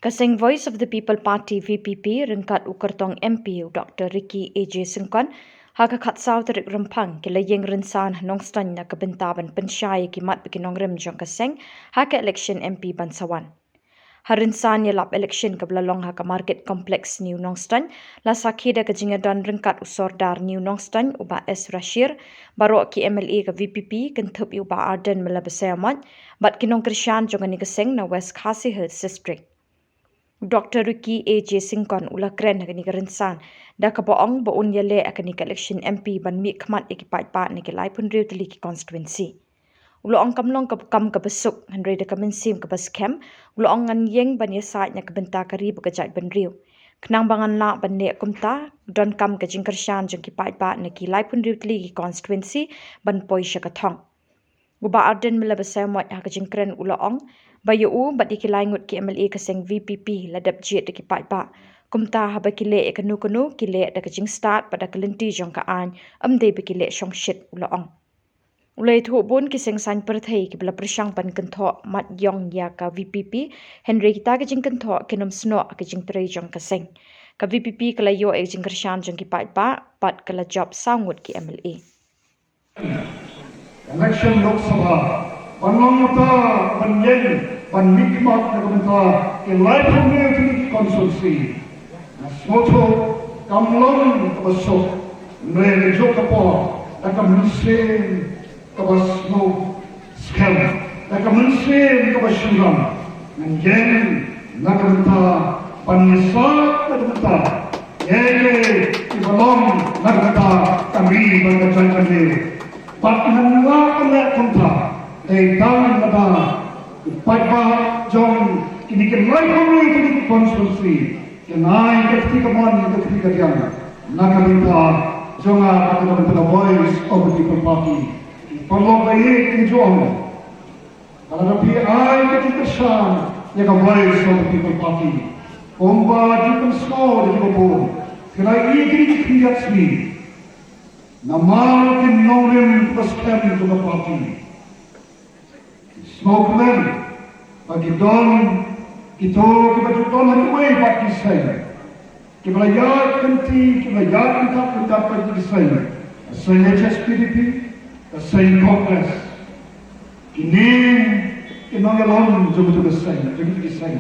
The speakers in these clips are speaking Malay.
Kasing Voice of the People Party VPP ringkat ukertong MP Dr. Ricky AJ Singkon haka khatsau terik rempang kila yeng rinsan Nongstoiñ na kebentaban pensyai kimat bikinong rem jong kaseng haka Elekshon MP Bansawan. Harinsan yelap Elekshon kebelalong haka market kompleks New Nongstoiñ la sakida kejingadan ringkat usordar New Nongstoiñ uba S. Rashir baru ki MLA ke VPP kentup uba Arden melabesayamat bat kinong krisyan jongani kaseng na West Khasi Hills District. Dr. Ricky AJ Singkon ula kren akani kerensan da kaboong boon yale akani ke Elekshon MP ban mi khamat ikipat pa ni kelai pun riu teli ki constituency. Ula ong kamlong kam ke besuk handre de kamensim ke baskem ula ong ngan yeng ban yasait nya kebenta kari bekejat ban riu. Kenang bangan la ban ne kumta don kam ke jingkersan jeng kipat pa ni kelai pun riu teli ki constituency ban poi syakathong. Guba Arden melabesayamat haka jingkren ula ong bayu bat ikilai ngut ki MLA kaseng VPP ladap jet de kipat pa kumta haba kile kanu kile da kajing start pada kelenti jong ka an amde bekile shong shit ula ong ulai thu bun kiseng san perthai ki bla prashang pan kentho mat yong ya ka VPP Henry kita kajing kentho kinom sno kajing trei jong kaseng ka VPP kala yo jing kershan jong kipat pa pat kala job sangut ki MLA Election Lok Sabha Panlongta Panyen Panmikmat Nagamenta Elaipunnya Tinik Konsulsi Nasmoto Kamlong Kabasok Nre Jokapor Nakamunsin Kabasmo Skel Nakamunsin Kabashilong Nanyen Nagamenta Panyasa Nagamenta Yele Ibalong Nagamenta Kami Bangkajanjane Pathanla kala kontra tang nada patba jong kini ke lai pun kini konstitusi kenai ketika kemana ketika dia nakalita jonga pada pada voice of the people party perlu baik kini jong kalau tapi ai ketika shan ya voice of the people party komba jikun skor di Khubor kenai ini kriat sini Namal kin nongrim paskem to the party. Smoke men, bagi don ito kita don hati way party say. Kita layar kenti, kita layar kita party say. Say HSPDP, say Congress. Ini inongalon jogo say, jogo say.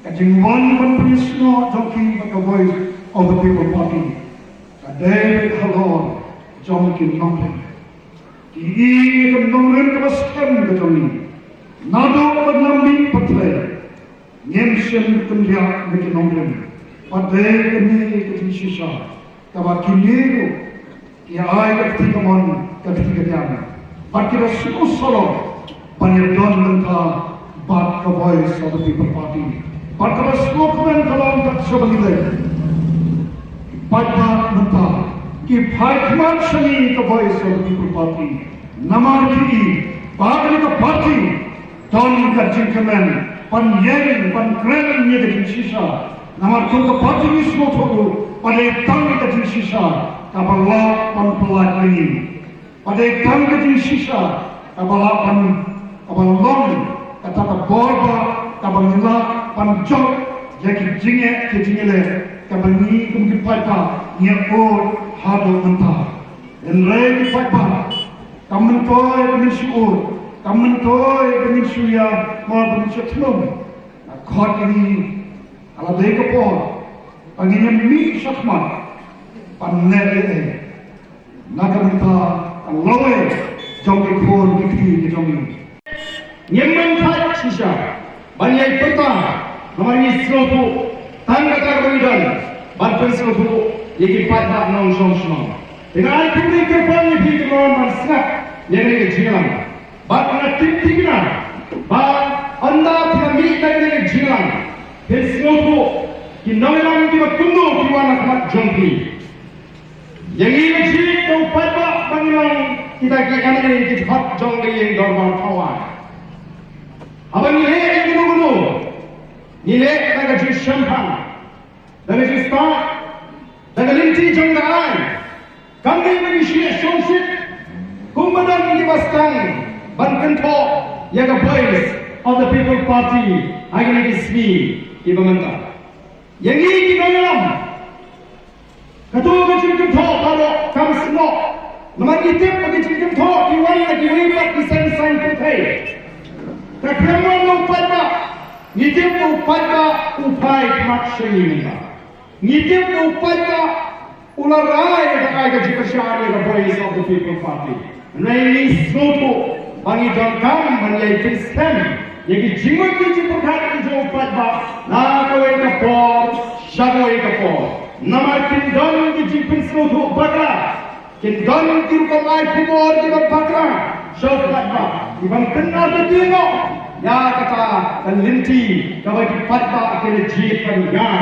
Kajing one prisno joki baka voice of the people party. David Khubor jong kin nonglen ki kem nonglen ka baskem ka jongi nado padlambi patre nyemshem kumya me kin nonglen pade kene ke shisha ka ba kinero ki ai ka tikamon ka tikadiana bakira suku solo panyadon menta bat ka voice of the people party bakira suku men kalon ka sobagile Patma Nanta, ki Peit shani the voice of the people party, Namarki, Bagri the party, Don ka Jinkaman, Pan Yen, Pan Kren Yedin Shisha, Namarku the party is not Hogu, but a tongue that in Shisha, Kabala Pan Polakini, but a tongue that in Shisha, Kabala Pan Kabalong, Kataka Borba, Kabanila, Pan Jok, Jackie Jinge, Kijingele. Kabani kumki paita nyakor hado manta enrei paita kamentoi penisur kamentoi penisuya ma penisutmum khot ini ala dei kapor panginya mi sakma panne nagamenta aloe jongi khor dikti jongi nyemmen thai shisha banyai Pyrta namani slopu tangga karbonidal banten seluruh yang patah Nongstoiñ dengan kini kerana hidup orang snap yang ini jiran bahkan tingginya bah anda tidak minta ini jiran seluruh di Nongstoiñ kita tunggu di mana kat jongki yang ini jiran tu patah bangunan kita kini kita hot jongki yang dorman kawan abang ini yang gunu nilai naga jus champagne, naga jus star, naga linti jong daan, kami menisi shongsit, kumbadan di Sdang, ban kento, yaga voice of the people party, agak lagi sini ibu mentah. Yang ini kita dalam ketua kecil thok kalau kami semua nama kita bagi kecil thok iwan lagi wibat di sen putih. Terkemuan lupa pak, nitip lupa pak upai maksa ini. Nitip lupa pak ularai dengan ayat jikasari the voice of the people party. Naini snoto bangi jangkam menjadi Kristen. Yang jimat kita perhatikan jauh pada nak kawin kapor, syakawin kapor. Nama kindon kita jimat snoto pada kindon kita kamai khubor kita pada jauh pada. Iban kenal tertengok. Ya kata linti kawin pada akhirnya jimat ya.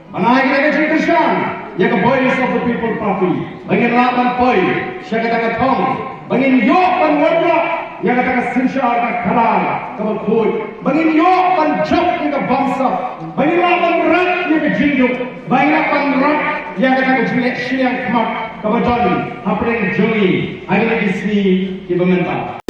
Mana kita Kristen? Ya ke voice of the people party. Bangin lapan poi, syaka taka thong. Bangin yok pan warna, ya kata sinsyar ka khalal, ka khoi. Bangin yok pan jok ya ka bangsa. Bangin lapan rat ya ka jinjuk. Bangin lapan rat ya kata Shillong khamat ka bajon. Hapring jongi, agak lagi sini ibu mentah.